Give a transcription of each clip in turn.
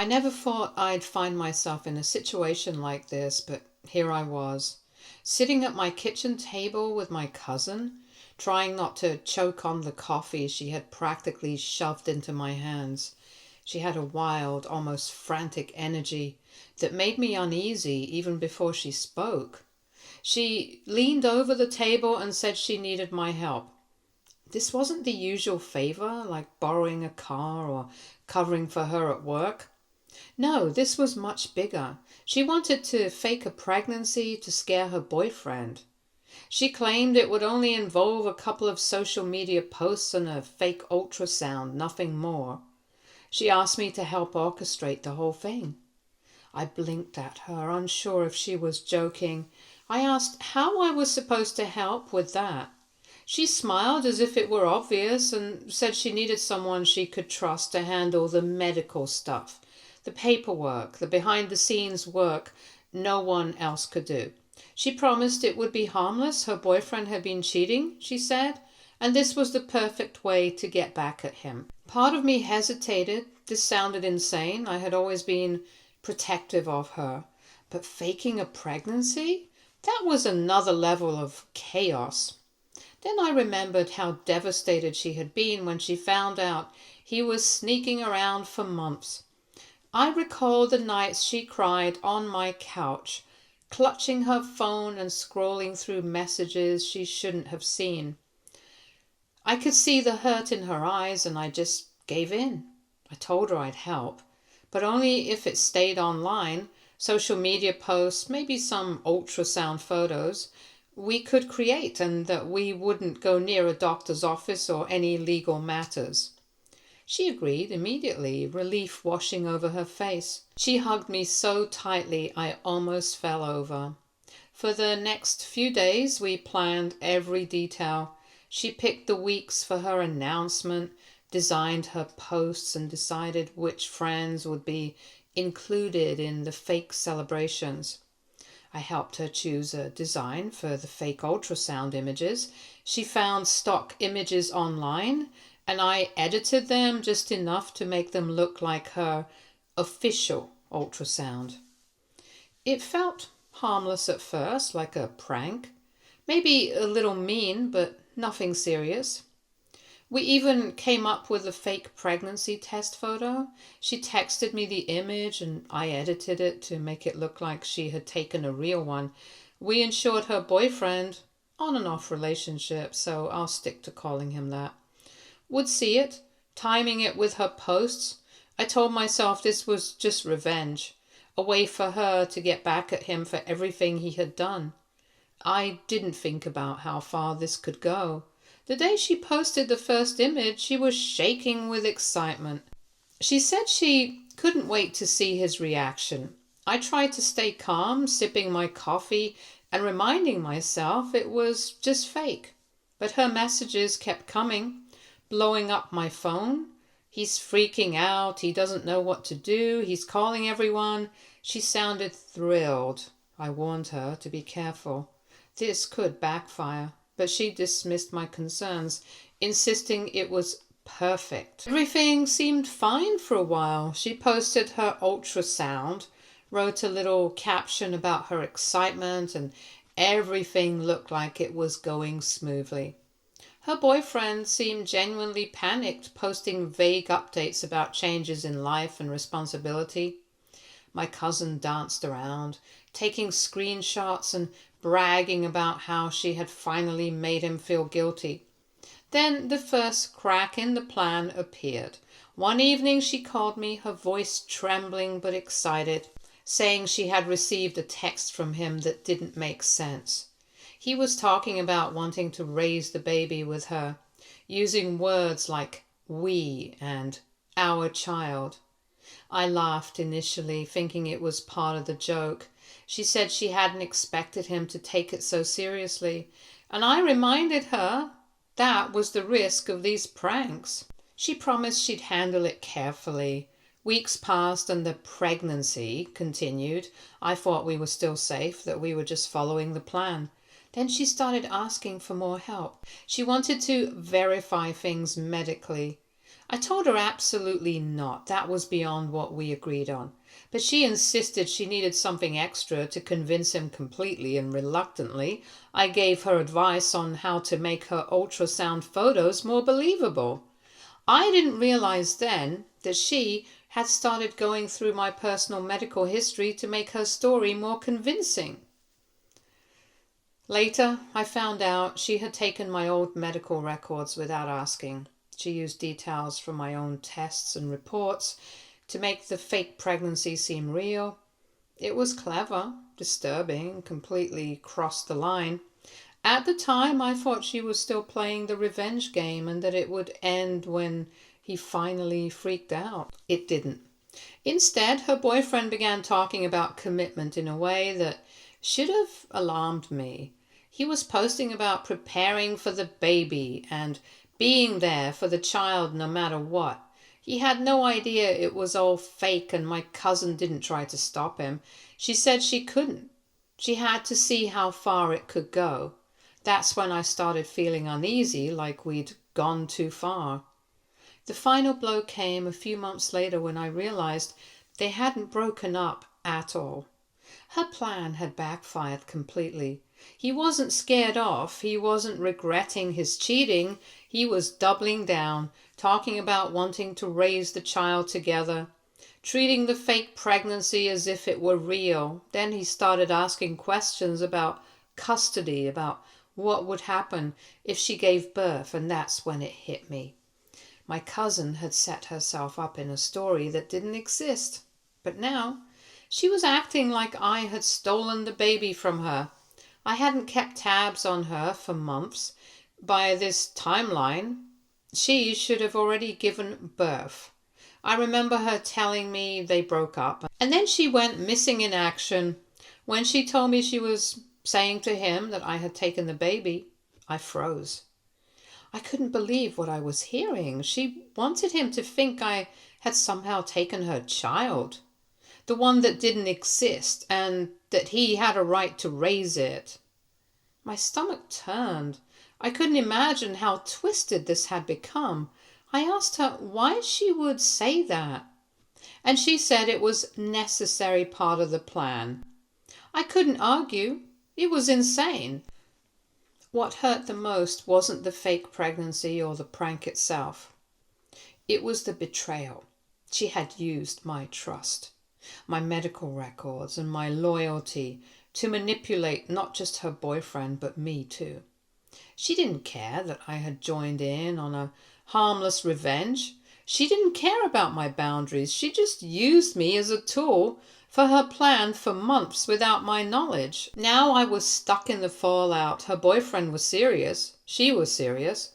I never thought I'd find myself in a situation like this, but here I was, sitting at my kitchen table with my cousin, trying not to choke on the coffee she had practically shoved into my hands. She had a wild, almost frantic energy that made me uneasy even before she spoke. She leaned over the table and said she needed my help. This wasn't the usual favor, like borrowing a car or covering for her at work. No, this was much bigger. She wanted to fake a pregnancy to scare her boyfriend. She claimed it would only involve a couple of social media posts and a fake ultrasound, nothing more. She asked me to help orchestrate the whole thing. I blinked at her, unsure if she was joking. I asked how I was supposed to help with that. She smiled as if it were obvious and said she needed someone she could trust to handle the medical stuff, the paperwork, the behind-the-scenes work no one else could do. She promised it would be harmless. Her boyfriend had been cheating, she said, and this was the perfect way to get back at him. Part of me hesitated. This sounded insane. I had always been protective of her. But faking a pregnancy? That was another level of chaos. Then I remembered how devastated she had been when she found out he was sneaking around for months. I recalled the nights she cried on my couch, clutching her phone and scrolling through messages she shouldn't have seen. I could see the hurt in her eyes and I just gave in. I told her I'd help, but only if it stayed online, social media posts, maybe some ultrasound photos we could create, and that we wouldn't go near a doctor's office or any legal matters. She agreed immediately, relief washing over her face. She hugged me so tightly I almost fell over. For the next few days we planned every detail. She picked the weeks for her announcement, designed her posts, and decided which friends would be included in the fake celebrations. I helped her choose a design for the fake ultrasound images. She found stock images online, and I edited them just enough to make them look like her official ultrasound. It felt harmless at first, like a prank. Maybe a little mean, but nothing serious. We even came up with a fake pregnancy test photo. She texted me the image and I edited it to make it look like she had taken a real one. We ensured her boyfriend, on and off relationship, so I'll stick to calling him that, would see it, timing it with her posts. I told myself this was just revenge, a way for her to get back at him for everything he had done. I didn't think about how far this could go. The day she posted the first image, she was shaking with excitement. She said she couldn't wait to see his reaction. I tried to stay calm, sipping my coffee and reminding myself it was just fake. But her messages kept coming, blowing up my phone. He's freaking out. He doesn't know what to do. He's calling everyone. She sounded thrilled. I warned her to be careful. This could backfire. But she dismissed my concerns, insisting it was perfect. Everything seemed fine for a while. She posted her ultrasound, wrote a little caption about her excitement, and everything looked like it was going smoothly. Her boyfriend seemed genuinely panicked, posting vague updates about changes in life and responsibility. My cousin danced around, taking screenshots and bragging about how she had finally made him feel guilty. Then the first crack in the plan appeared. One evening she called me, her voice trembling but excited, saying she had received a text from him that didn't make sense. He was talking about wanting to raise the baby with her, using words like we and our child. I laughed initially, thinking it was part of the joke. She said she hadn't expected him to take it so seriously, and I reminded her that was the risk of these pranks. She promised she'd handle it carefully. Weeks passed and the pregnancy continued. I thought we were still safe, that we were just following the plan. Then she started asking for more help. She wanted to verify things medically. I told her absolutely not. That was beyond what we agreed on. But she insisted she needed something extra to convince him completely, and reluctantly, I gave her advice on how to make her ultrasound photos more believable. I didn't realize then that she had started going through my personal medical history to make her story more convincing. Later, I found out she had taken my old medical records without asking. She used details from my own tests and reports to make the fake pregnancy seem real. It was clever, disturbing, completely crossed the line. At the time, I thought she was still playing the revenge game and that it would end when he finally freaked out. It didn't. Instead, her boyfriend began talking about commitment in a way that should have alarmed me. He was posting about preparing for the baby and being there for the child no matter what. He had no idea it was all fake, and my cousin didn't try to stop him. She said she couldn't. She had to see how far it could go. That's when I started feeling uneasy, like we'd gone too far. The final blow came a few months later when I realized they hadn't broken up at all. Her plan had backfired completely. He wasn't scared off. He wasn't regretting his cheating. He was doubling down, talking about wanting to raise the child together, treating the fake pregnancy as if it were real. Then he started asking questions about custody, about what would happen if she gave birth, and that's when it hit me. My cousin had set herself up in a story that didn't exist, but now she was acting like I had stolen the baby from her. I hadn't kept tabs on her for months. By this timeline, she should have already given birth. I remember her telling me they broke up, and then she went missing in action. When she told me she was saying to him that I had taken the baby, I froze. I couldn't believe what I was hearing. She wanted him to think I had somehow taken her child, the one that didn't exist, and that he had a right to raise it. My stomach turned. I couldn't imagine how twisted this had become. I asked her why she would say that, and she said it was necessary part of the plan. I couldn't argue. It was insane. What hurt the most wasn't the fake pregnancy or the prank itself. It was the betrayal. She had used my trust, my medical records, and my loyalty to manipulate not just her boyfriend, but me too. She didn't care that I had joined in on a harmless revenge. She didn't care about my boundaries. She just used me as a tool for her plan for months without my knowledge. Now I was stuck in the fallout. Her boyfriend was serious. She was serious.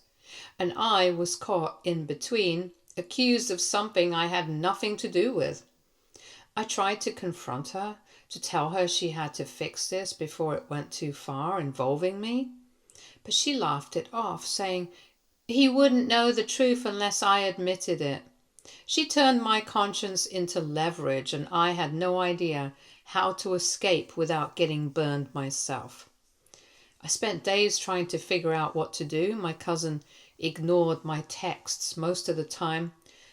And I was caught in between, accused of something I had nothing to do with. I tried to confront her, to tell her she had to fix this before it went too far, involving me. But she laughed it off, saying he wouldn't know the truth unless I admitted it. She turned my conscience into leverage, and I had no idea how to escape without getting burned myself. I spent days trying to figure out what to do. My cousin ignored my texts most of the time,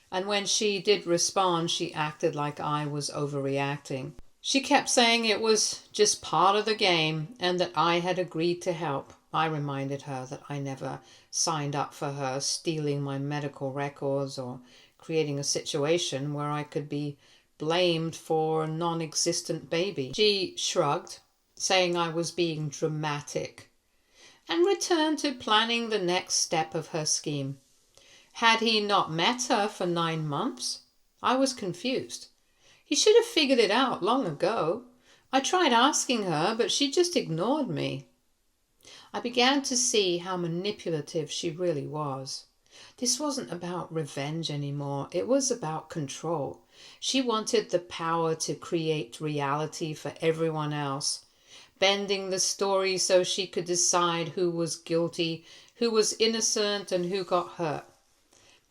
and when she did respond, she acted like I was overreacting. She kept saying it was just part of the game and that I had agreed to help. I reminded her that I never signed up for her stealing my medical records or creating a situation where I could be blamed for a non-existent baby. She shrugged, saying I was being dramatic, and returned to planning the next step of her scheme. Had he not met her for 9 months? I was confused. He should have figured it out long ago. I tried asking her, but she just ignored me. I began to see how manipulative she really was. This wasn't about revenge anymore. It was about control. She wanted the power to create reality for everyone else, bending the story so she could decide who was guilty, who was innocent, and who got hurt.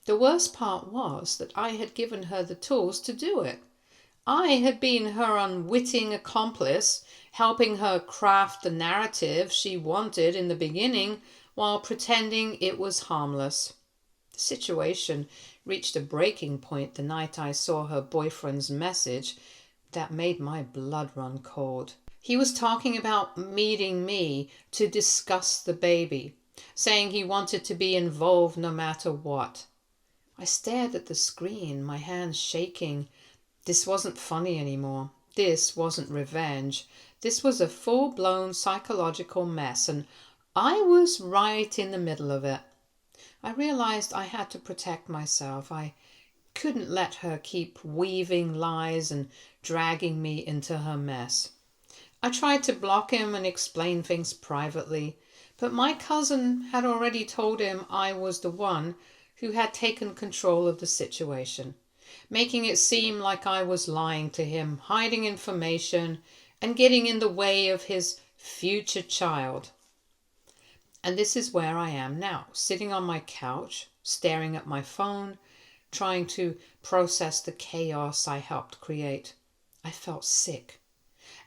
The worst part was that I had given her the tools to do it. I had been her unwitting accomplice, helping her craft the narrative she wanted in the beginning while pretending it was harmless. The situation reached a breaking point the night I saw her boyfriend's message that made my blood run cold. He was talking about meeting me to discuss the baby, saying he wanted to be involved no matter what. I stared at the screen, my hands shaking. This wasn't funny anymore. This wasn't revenge. This was a full-blown psychological mess, and I was right in the middle of it. I realized I had to protect myself. I couldn't let her keep weaving lies and dragging me into her mess. I tried to block him and explain things privately, but my cousin had already told him I was the one who had taken control of the situation, making it seem like I was lying to him, hiding information, and getting in the way of his future child. And this is where I am now, sitting on my couch, staring at my phone, trying to process the chaos I helped create. I felt sick,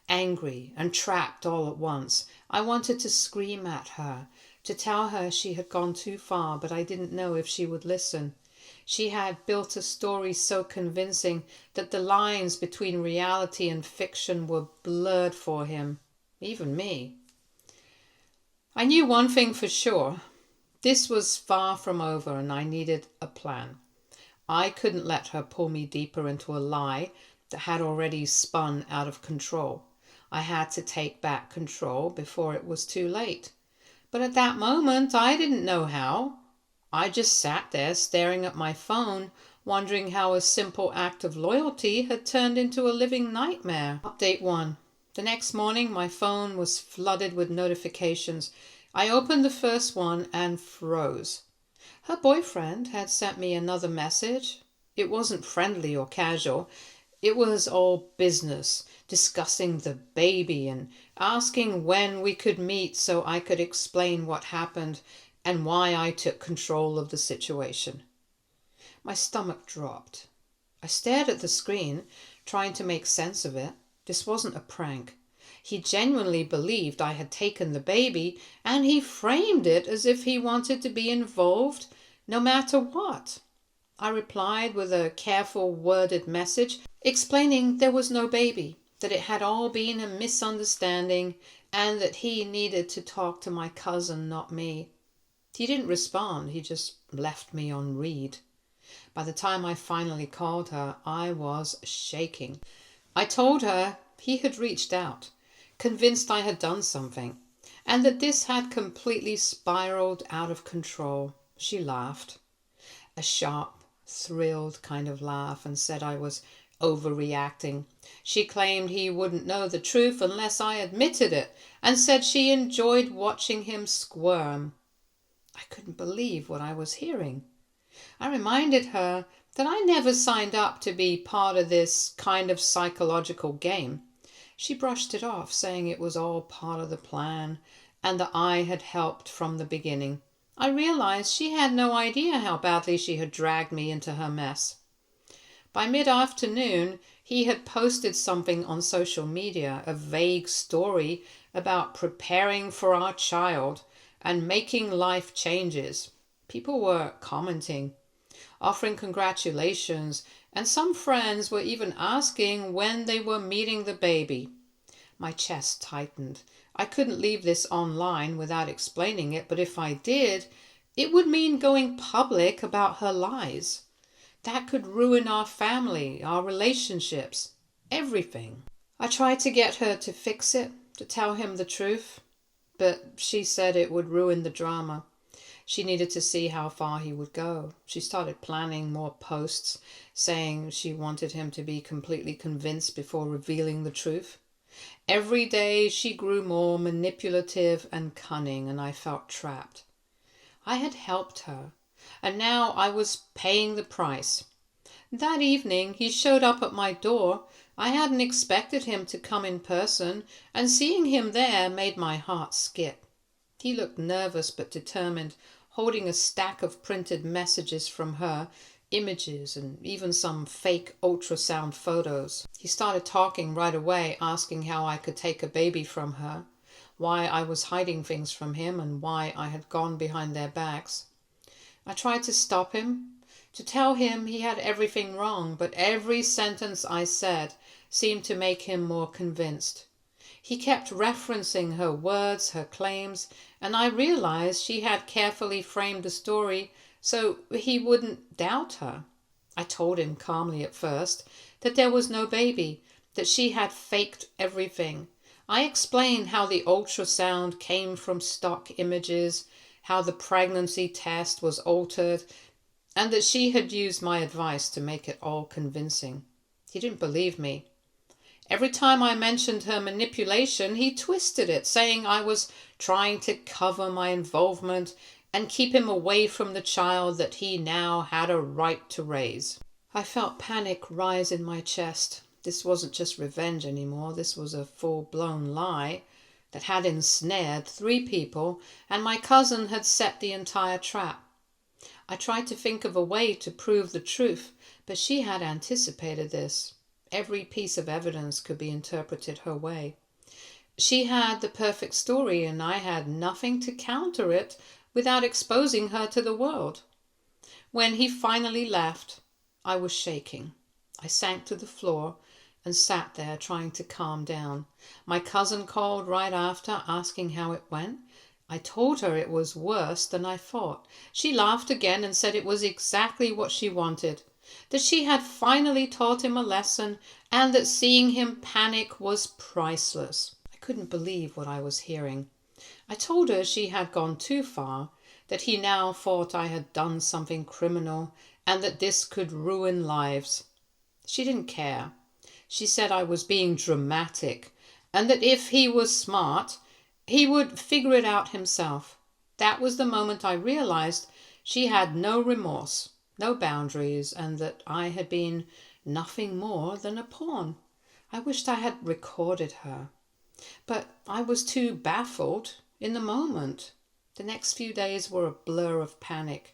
angry, and trapped all at once. I wanted to scream at her, to tell her she had gone too far, but I didn't know if she would listen. She had built a story so convincing that the lines between reality and fiction were blurred for him, even me. I knew one thing for sure. This was far from over, and I needed a plan. I couldn't let her pull me deeper into a lie that had already spun out of control. I had to take back control before it was too late. But at that moment, I didn't know how. I just sat there staring at my phone, wondering how a simple act of loyalty had turned into a living nightmare. Update 1. The next morning, my phone was flooded with notifications. I opened the first one and froze. Her boyfriend had sent me another message. It wasn't friendly or casual. It was all business, discussing the baby and asking when we could meet so I could explain what happened and why I took control of the situation. My stomach dropped. I stared at the screen, trying to make sense of it. This wasn't a prank. He genuinely believed I had taken the baby, and he framed it as if he wanted to be involved no matter what. I replied with a careful worded message explaining there was no baby, that it had all been a misunderstanding, and that he needed to talk to my cousin, not me. He didn't respond, he just left me on read. By the time I finally called her, I was shaking. I told her he had reached out, convinced I had done something, and that this had completely spiraled out of control. She laughed, a sharp, thrilled kind of laugh, and said I was overreacting. She claimed he wouldn't know the truth unless I admitted it, and said she enjoyed watching him squirm. I couldn't believe what I was hearing. I reminded her that I never signed up to be part of this kind of psychological game. She brushed it off, saying it was all part of the plan and that I had helped from the beginning. I realized she had no idea how badly she had dragged me into her mess. By mid-afternoon, he had posted something on social media, a vague story about preparing for our child and making life changes. People were commenting, offering congratulations, and some friends were even asking when they were meeting the baby. My chest tightened. I couldn't leave this online without explaining it, but if I did, it would mean going public about her lies. That could ruin our family, our relationships, everything. I tried to get her to fix it, to tell him the truth, but she said it would ruin the drama. She needed to see how far he would go. She started planning more posts, saying she wanted him to be completely convinced before revealing the truth. Every day she grew more manipulative and cunning, and I felt trapped. I had helped her, and now I was paying the price. That evening he showed up at my door. I hadn't expected him to come in person, and seeing him there made my heart skip. He looked nervous but determined, holding a stack of printed messages from her, images, and even some fake ultrasound photos. He started talking right away, asking how I could take a baby from her, why I was hiding things from him, and why I had gone behind their backs. I tried to stop him, to tell him he had everything wrong, but every sentence I said seemed to make him more convinced. He kept referencing her words, her claims, and I realized she had carefully framed the story so he wouldn't doubt her. I told him calmly at first that there was no baby, that she had faked everything. I explained how the ultrasound came from stock images, how the pregnancy test was altered, and that she had used my advice to make it all convincing. He didn't believe me. Every time I mentioned her manipulation, he twisted it, saying I was trying to cover my involvement and keep him away from the child that he now had a right to raise. I felt panic rise in my chest. This wasn't just revenge anymore. This was a full-blown lie that had ensnared 3 people, and my cousin had set the entire trap. I tried to think of a way to prove the truth, but she had anticipated this. Every piece of evidence could be interpreted her way. She had the perfect story, and I had nothing to counter it without exposing her to the world. When he finally left, I was shaking. I sank to the floor and sat there trying to calm down. My cousin called right after, asking how it went. I told her it was worse than I thought. She laughed again and said it was exactly what she wanted, that she had finally taught him a lesson, and that seeing him panic was priceless. I couldn't believe what I was hearing. I told her she had gone too far, that he now thought I had done something criminal, and that this could ruin lives. She didn't care. She said I was being dramatic, and that if he was smart, he would figure it out himself. That was the moment I realized she had no remorse, no boundaries, and that I had been nothing more than a pawn. I wished I had recorded her, but I was too baffled in the moment. The next few days were a blur of panic.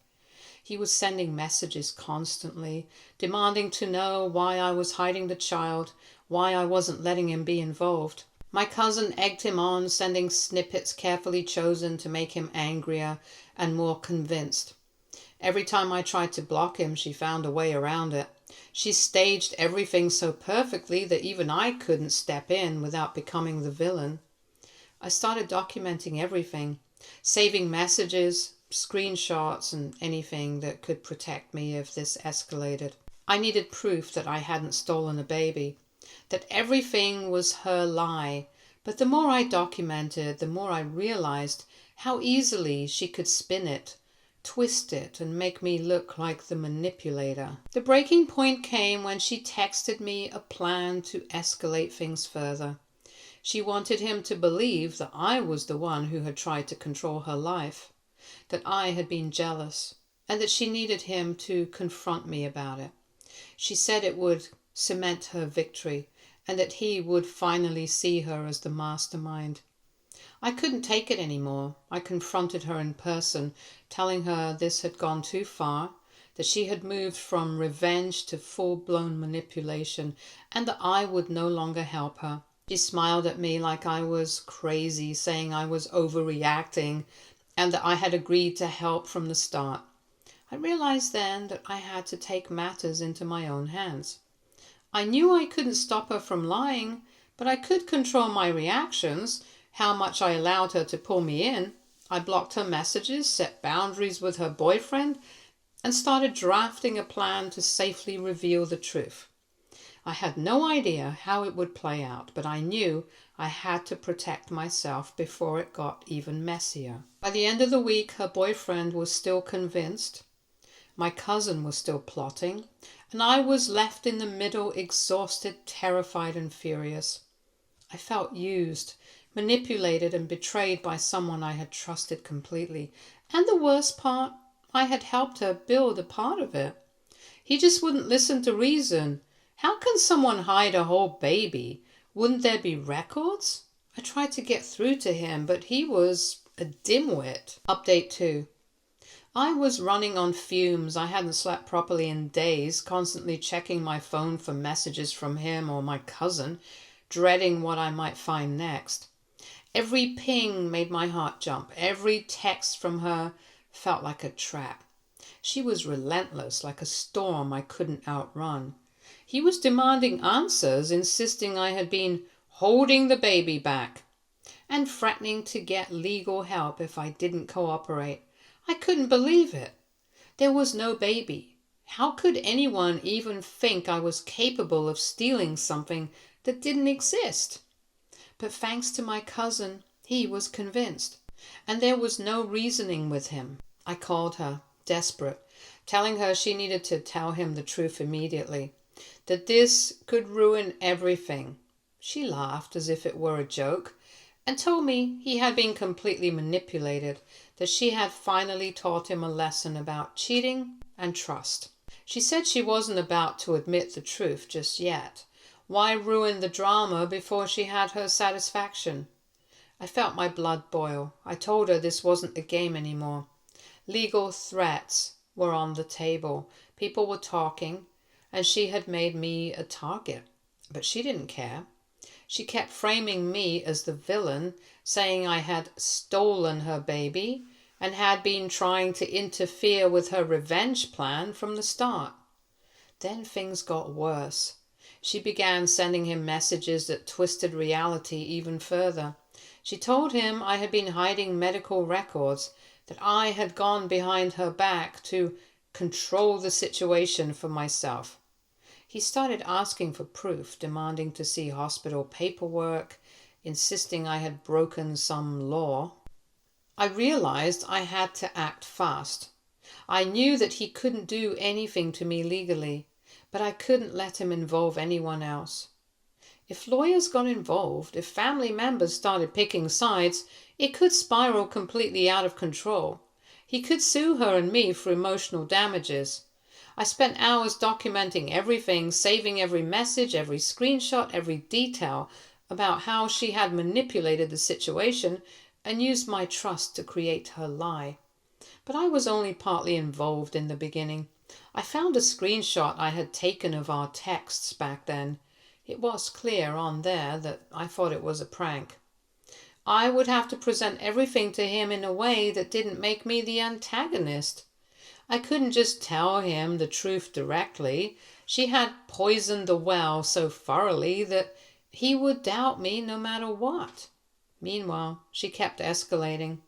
He was sending messages constantly, demanding to know why I was hiding the child, why I wasn't letting him be involved. My cousin egged him on, sending snippets carefully chosen to make him angrier and more convinced. Every time I tried to block him, she found a way around it. She staged everything so perfectly that even I couldn't step in without becoming the villain. I started documenting everything, saving messages, screenshots, and anything that could protect me if this escalated. I needed proof that I hadn't stolen a baby, that everything was her lie. But the more I documented, the more I realized how easily she could spin it, twist it, and make me look like the manipulator. The breaking point came when she texted me a plan to escalate things further. She wanted him to believe that I was the one who had tried to control her life, that I had been jealous, and that she needed him to confront me about it. She said it would cement her victory, and that he would finally see her as the mastermind. I couldn't take it anymore. I confronted her in person, telling her this had gone too far, that she had moved from revenge to full-blown manipulation, and that I would no longer help her. She smiled at me like I was crazy, saying I was overreacting, and that I had agreed to help from the start. I realized then that I had to take matters into my own hands. I knew I couldn't stop her from lying, but I could control my reactions, how much I allowed her to pull me in. I blocked her messages, set boundaries with her boyfriend, and started drafting a plan to safely reveal the truth. I had no idea how it would play out, but I knew I had to protect myself before it got even messier. By the end of the week, her boyfriend was still convinced. My cousin was still plotting, and I was left in the middle, exhausted, terrified, and furious. I felt used, manipulated, and betrayed by someone I had trusted completely. And the worst part, I had helped her build a part of it. He just wouldn't listen to reason. How can someone hide a whole baby? Wouldn't there be records? I tried to get through to him, but he was a dimwit. Update 2. I was running on fumes. I hadn't slept properly in days, constantly checking my phone for messages from him or my cousin, dreading what I might find next. Every ping made my heart jump. Every text from her felt like a trap. She was relentless, like a storm I couldn't outrun. He was demanding answers, insisting I had been holding the baby back, and threatening to get legal help if I didn't cooperate. I couldn't believe it. There was no baby. How could anyone even think I was capable of stealing something that didn't exist? But thanks to my cousin, he was convinced, and there was no reasoning with him. I called her, desperate, telling her she needed to tell him the truth immediately, that this could ruin everything. She laughed as if it were a joke, and told me he had been completely manipulated, that she had finally taught him a lesson about cheating and trust. She said she wasn't about to admit the truth just yet. Why ruin the drama before she had her satisfaction? I felt my blood boil. I told her this wasn't a game anymore. Legal threats were on the table. People were talking, and she had made me a target. But she didn't care. She kept framing me as the villain, saying I had stolen her baby and had been trying to interfere with her revenge plan from the start. Then things got worse. She began sending him messages that twisted reality even further. She told him I had been hiding medical records, that I had gone behind her back to control the situation for myself. He started asking for proof, demanding to see hospital paperwork, insisting I had broken some law. I realized I had to act fast. I knew that he couldn't do anything to me legally, but I couldn't let him involve anyone else. If lawyers got involved, if family members started picking sides, it could spiral completely out of control. He could sue her and me for emotional damages. I spent hours documenting everything, saving every message, every screenshot, every detail about how she had manipulated the situation and used my trust to create her lie. But I was only partly involved in the beginning. I found a screenshot I had taken of our texts back then. It was clear on there that I thought it was a prank. I would have to present everything to him in a way that didn't make me the antagonist. I couldn't just tell him the truth directly. She had poisoned the well so thoroughly that he would doubt me no matter what. Meanwhile, she kept escalating.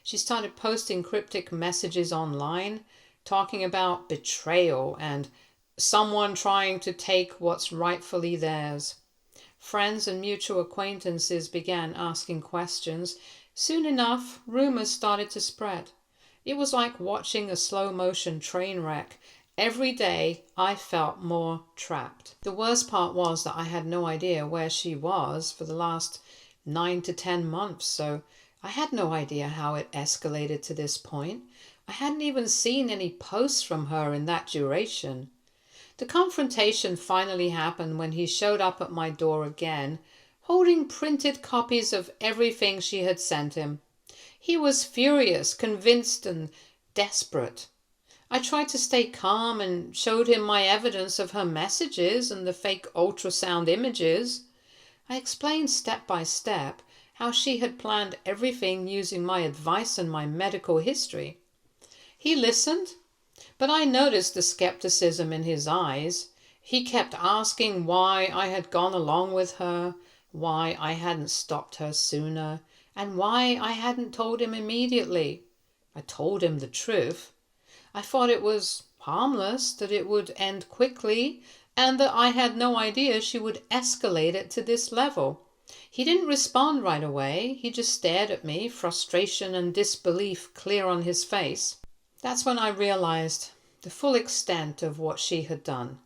She started posting cryptic messages online, talking about betrayal and someone trying to take what's rightfully theirs. Friends and mutual acquaintances began asking questions. Soon enough, rumors started to spread. It was like watching a slow-motion train wreck. Every day, I felt more trapped. The worst part was that I had no idea where she was for the last 9 to 10 months, so I had no idea how it escalated to this point. I hadn't even seen any posts from her in that duration. The confrontation finally happened when he showed up at my door again, holding printed copies of everything she had sent him. He was furious, convinced, and desperate. I tried to stay calm and showed him my evidence of her messages and the fake ultrasound images. I explained step by step how she had planned everything using my advice and my medical history. He listened, but I noticed the skepticism in his eyes. He kept asking why I had gone along with her, why I hadn't stopped her sooner, and why I hadn't told him immediately. I told him the truth. I thought it was harmless, that it would end quickly, and that I had no idea she would escalate it to this level. He didn't respond right away. He just stared at me, frustration and disbelief clear on his face. That's when I realized the full extent of what she had done.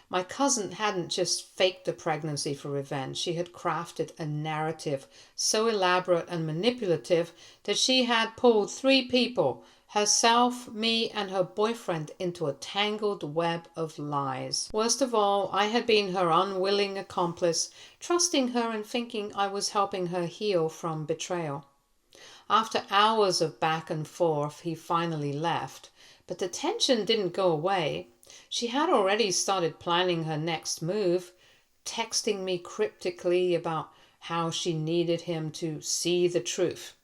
My cousin hadn't just faked the pregnancy for revenge. She had crafted a narrative so elaborate and manipulative that she had pulled 3 people, herself, me, and her boyfriend, into a tangled web of lies. Worst of all, I had been her unwilling accomplice, trusting her and thinking I was helping her heal from betrayal. After hours of back and forth, he finally left, but the tension didn't go away. She had already started planning her next move, texting me cryptically about how she needed him to see the truth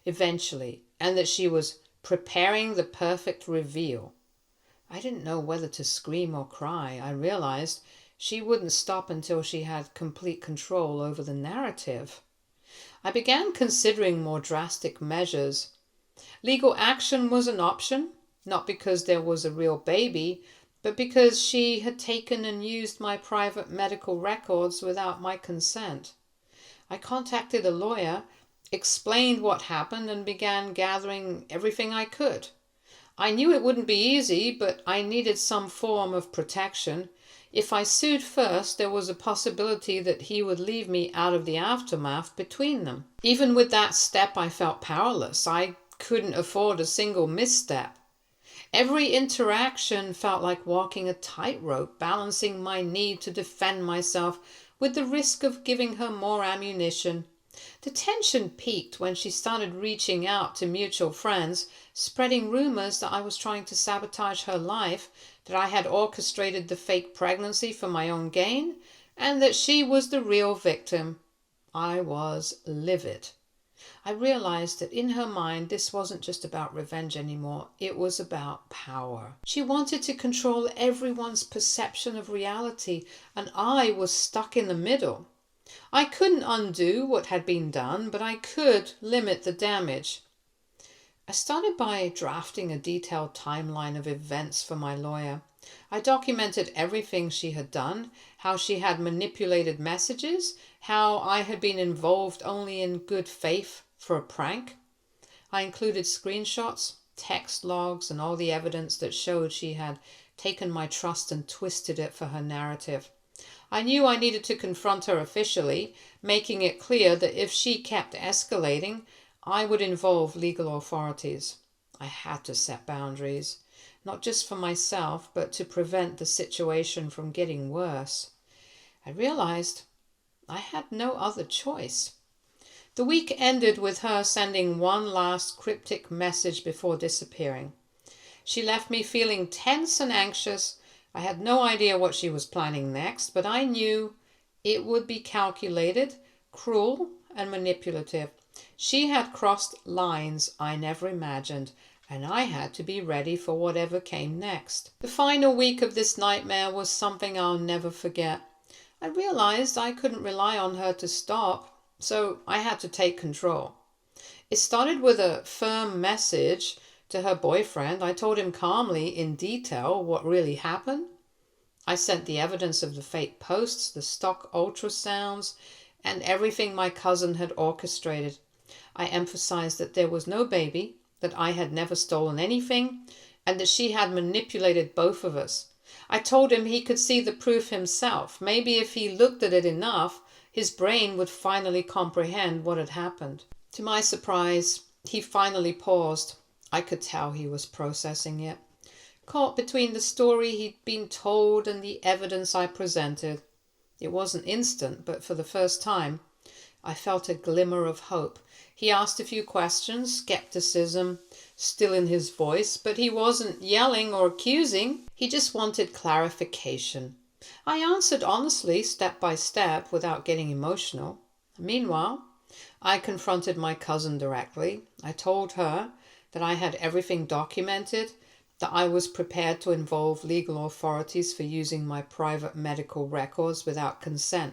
eventually, and that she was preparing the perfect reveal. I didn't know whether to scream or cry. I realized she wouldn't stop until she had complete control over the narrative. I began considering more drastic measures. Legal action was an option, not because there was a real baby, but because she had taken and used my private medical records without my consent. I contacted a lawyer, explained what happened, and began gathering everything I could. I knew it wouldn't be easy, but I needed some form of protection. If I sued first, there was a possibility that he would leave me out of the aftermath between them. Even with that step, I felt powerless. I couldn't afford a single misstep. Every interaction felt like walking a tightrope, balancing my need to defend myself with the risk of giving her more ammunition. The tension peaked when she started reaching out to mutual friends, spreading rumors that I was trying to sabotage her life, that I had orchestrated the fake pregnancy for my own gain, and that she was the real victim. I was livid. I realized that in her mind this wasn't just about revenge anymore, it was about power. She wanted to control everyone's perception of reality, and I was stuck in the middle. I couldn't undo what had been done, but I could limit the damage. I started by drafting a detailed timeline of events for my lawyer. I documented everything she had done, how she had manipulated messages, how I had been involved only in good faith for a prank. I included screenshots, text logs, and all the evidence that showed she had taken my trust and twisted it for her narrative. I knew I needed to confront her officially, making it clear that if she kept escalating, I would involve legal authorities. I had to set boundaries, not just for myself, but to prevent the situation from getting worse. I realized I had no other choice. The week ended with her sending one last cryptic message before disappearing. She left me feeling tense and anxious. I had no idea what she was planning next, but I knew it would be calculated, cruel, and manipulative. She had crossed lines I never imagined, and I had to be ready for whatever came next. The final week of this nightmare was something I'll never forget. I realized I couldn't rely on her to stop, so I had to take control. It started with a firm message to her boyfriend. I told him calmly, in detail, what really happened. I sent the evidence of the fake posts, the stock ultrasounds, and everything my cousin had orchestrated. I emphasized that there was no baby, that I had never stolen anything, and that she had manipulated both of us. I told him he could see the proof himself. Maybe if he looked at it enough, his brain would finally comprehend what had happened. To my surprise, he finally paused. I could tell he was processing it, caught between the story he'd been told and the evidence I presented. It wasn't instant, but for the first time, I felt a glimmer of hope. He asked a few questions, skepticism still in his voice, but he wasn't yelling or accusing. He just wanted clarification. I answered honestly, step by step, without getting emotional. Meanwhile, I confronted my cousin directly. I told her that I had everything documented, that I was prepared to involve legal authorities for using my private medical records without consent,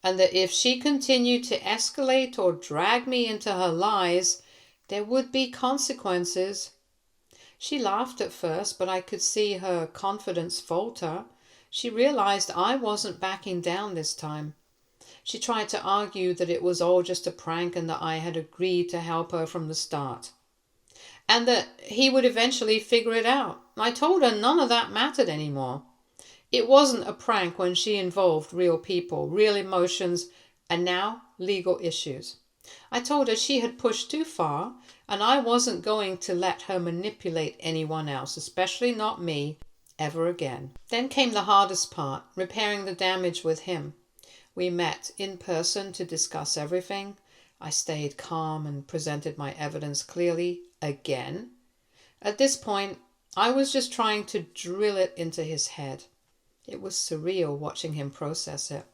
and that if she continued to escalate or drag me into her lies, there would be consequences. She laughed at first, but I could see her confidence falter. She realized I wasn't backing down this time. She tried to argue that it was all just a prank and that I had agreed to help her from the start, and that he would eventually figure it out. I told her none of that mattered anymore. It wasn't a prank when she involved real people, real emotions, and now legal issues. I told her she had pushed too far, and I wasn't going to let her manipulate anyone else, especially not me, ever again. Then came the hardest part, repairing the damage with him. We met in person to discuss everything. I stayed calm and presented my evidence clearly again. At this point, I was just trying to drill it into his head. It was surreal watching him process it.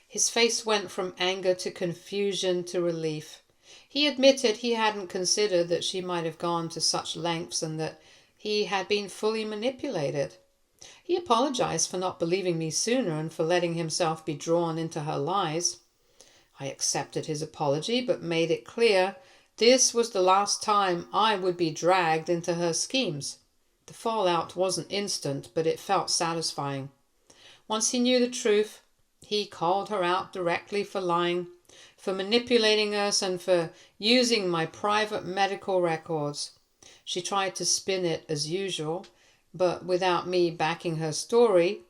His face went from anger to confusion to relief. He admitted he hadn't considered that she might have gone to such lengths and that he had been fully manipulated. He apologized for not believing me sooner and for letting himself be drawn into her lies. I accepted his apology, but made it clear this was the last time I would be dragged into her schemes. The fallout wasn't instant, but it felt satisfying. Once he knew the truth, he called her out directly for lying, for manipulating us, and for using my private medical records. She tried to spin it as usual, but without me backing her story,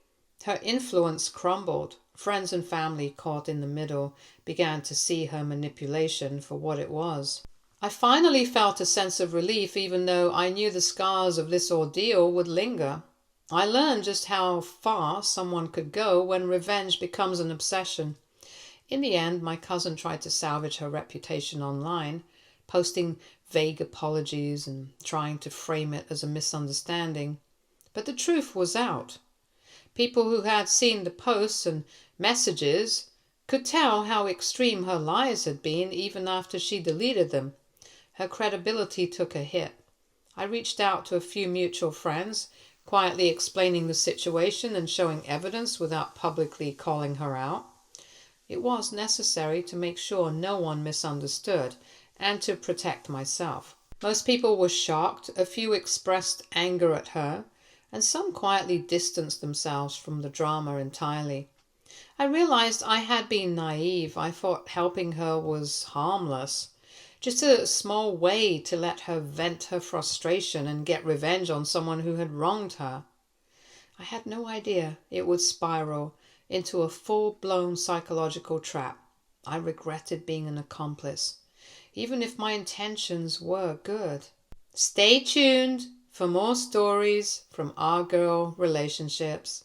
her influence crumbled. Friends and family, caught in the middle, began to see her manipulation for what it was. I finally felt a sense of relief, even though I knew the scars of this ordeal would linger. I learned just how far someone could go when revenge becomes an obsession. In the end, my cousin tried to salvage her reputation online, posting vague apologies and trying to frame it as a misunderstanding. But the truth was out. People who had seen the posts and messages could tell how extreme her lies had been even after she deleted them. Her credibility took a hit. I reached out to a few mutual friends, quietly explaining the situation and showing evidence without publicly calling her out. It was necessary to make sure no one misunderstood and to protect myself. Most people were shocked, a few expressed anger at her, and some quietly distanced themselves from the drama entirely. I realized I had been naive. I thought helping her was harmless, just a small way to let her vent her frustration and get revenge on someone who had wronged her. I had no idea it would spiral into a full-blown psychological trap. I regretted being an accomplice, even if my intentions were good. Stay tuned for more stories from Our Girl Relationships.